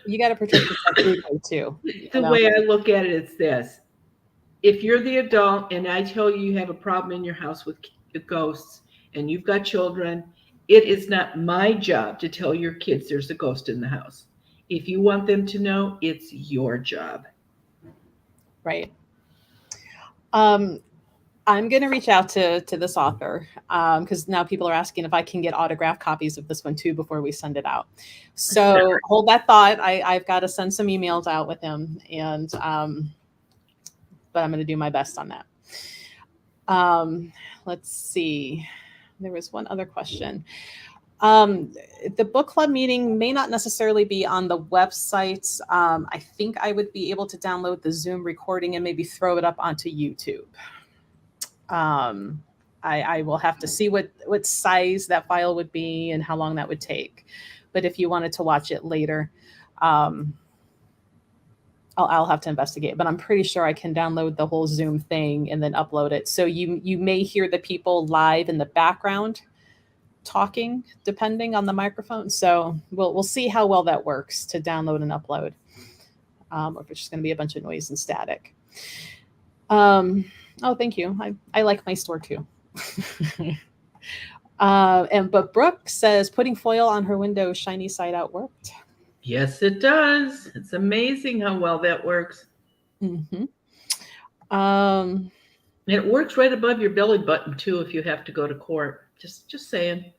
You got to protect yourself too. The way I look at it is this. If you're the adult and I tell you have a problem in your house with ghosts and you've got children, it is not my job to tell your kids there's a ghost in the house. If you want them to know, it's your job. Right. I'm going to reach out to this author because now people are asking if I can get autographed copies of this one too before we send it out. So hold that thought. I've got to send some emails out with him and but I'm going to do my best on that. Let's see. There was one other question. The book club meeting may not necessarily be on the website. I think I would be able to download the Zoom recording and maybe throw it up onto YouTube. I will have to see what size that file would be and how long that would take. But if you wanted to watch it later, I'll have to investigate. But I'm pretty sure I can download the whole Zoom thing and then upload it. So you may hear the people live in the background talking, depending on the microphone. So we'll see how well that works to download and upload, or if it's just going to be a bunch of noise and static. Oh, thank you. I like my store too. But Brooke says putting foil on her window shiny side out worked. Yes, it does. It's amazing how well that works. Mm-hmm. It works right above your belly button too if you have to go to court. Just saying.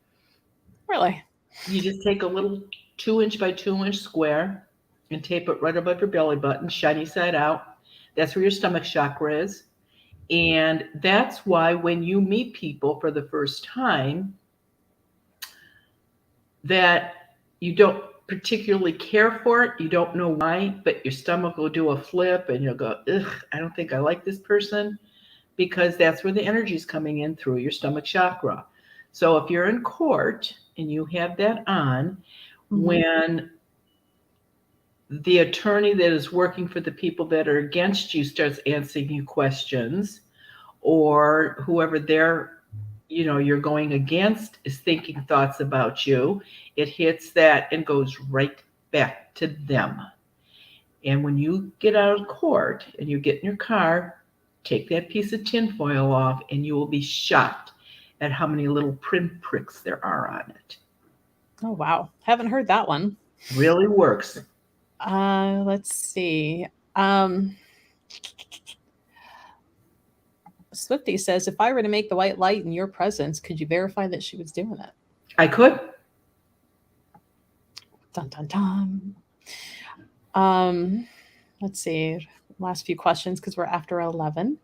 Really? You just take a little 2-inch by 2-inch square and tape it right above your belly button, shiny side out. That's where your stomach chakra is. And that's why when you meet people for the first time that you don't particularly care for it, you don't know why, but your stomach will do a flip and you'll go, ugh, I don't think I like this person, because that's where the energy is coming in through your stomach chakra. So if you're in court and you have that on, when the attorney that is working for the people that are against you starts answering you questions, or whoever you're going against is thinking thoughts about you, it hits that and goes right back to them. And when you get out of court and you get in your car, take that piece of tinfoil off and you will be shocked at how many little pinpricks there are on it. Oh, wow. Haven't heard that one. Really works. Let's see. Swifty says, if I were to make the white light in your presence, could you verify that she was doing it? I could. Dun, dun, dun. Let's see. Last few questions because we're after 11.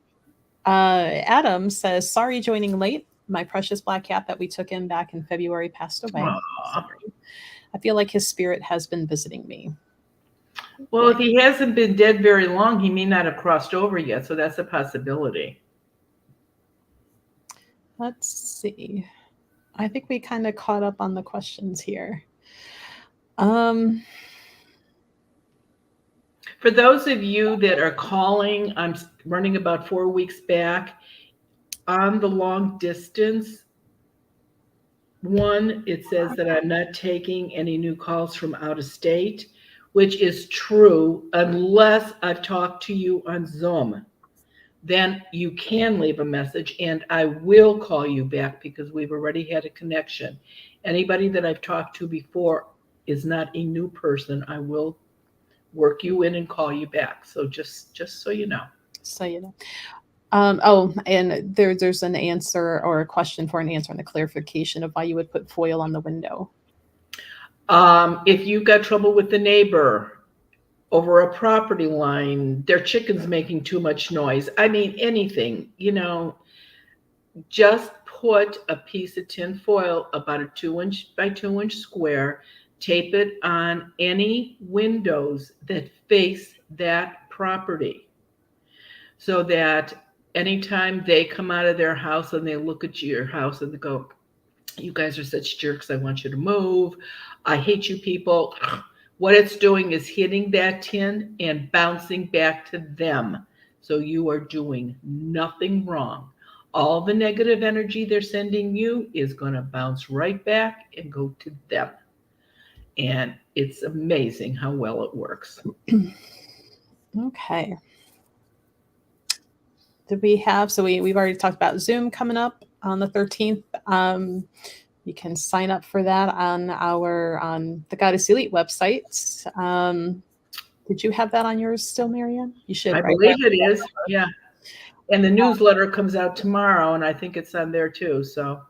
Adam says, sorry joining late. My precious black cat that we took in back in February passed away. Sorry. I feel like his spirit has been visiting me. Well, if he hasn't been dead very long, he may not have crossed over yet. So that's a possibility. Let's see. I think we kind of caught up on the questions here. For those of you that are calling, I'm running about 4 weeks back on the long distance one. It says that I'm not taking any new calls from out of state, which is true unless I've talked to you on Zoom. Then you can leave a message and I will call you back because we've already had a connection. Anybody that I've talked to before is not a new person. I will work you in and call you back. So just so you know. So you know. And there's an answer or a question for an answer and a clarification of why you would put foil on the window. If you got trouble with the neighbor over a property line, their chicken's making too much noise. I mean, anything, just put a piece of tin foil about a 2-inch by 2-inch square, tape it on any windows that face that property so that anytime they come out of their house and they look at your house and they go, you guys are such jerks, I want you to move. I hate you people. What it's doing is hitting that tin and bouncing back to them. So you are doing nothing wrong. All the negative energy they're sending you is going to bounce right back and go to them. And it's amazing how well it works. Okay. Did we have, so we've already talked about Zoom coming up on the 13th. You can sign up for that on the Goddess Elite website. Did you have that on yours still, Marianne? You should. I believe it is. Yeah. And the newsletter comes out tomorrow, and I think it's on there too. So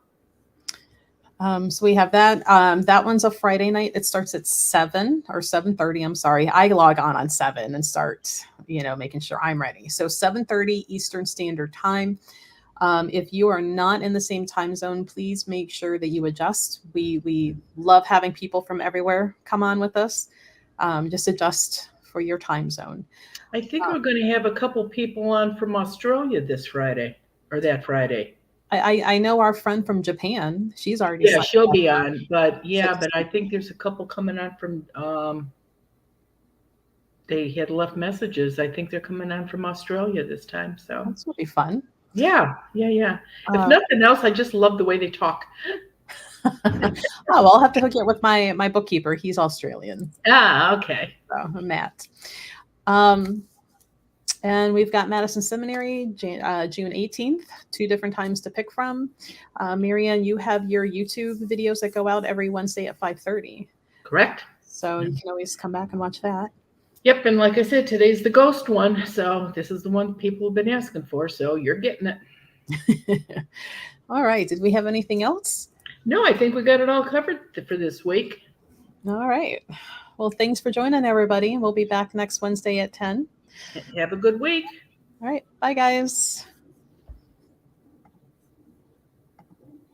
we have that. That one's a Friday night. It starts at 7 or 7:30. I'm sorry. I log on 7 and start making sure I'm ready. So 7:30 Eastern Standard Time. If you are not in the same time zone, please make sure that you adjust. We love having people from everywhere come on with us. Just adjust for your time zone. I think we're going to have a couple people on from Australia this Friday or that Friday. I know our friend from Japan. She's already Yeah, signed she'll up. be on, but I think there's a couple coming on from. They had left messages. I think they're coming on from Australia this time. So This will be fun. yeah. If nothing else, I just love the way they talk. Well, I'll have to hook you up with my bookkeeper. He's Australian. Okay. So, Matt. And we've got Madison Seminary, June 18th, 2 different times to pick from. Marianne, you have your YouTube videos that go out every Wednesday at 5:30. Correct. So you can always come back and watch that. Yep, and like I said, today's the ghost one. So this is the one people have been asking for. So you're getting it. All right. Did we have anything else? No, I think we got it all covered for this week. All right. Well, thanks for joining, everybody. We'll be back next Wednesday at 10. Have a good week. All right. Bye, guys.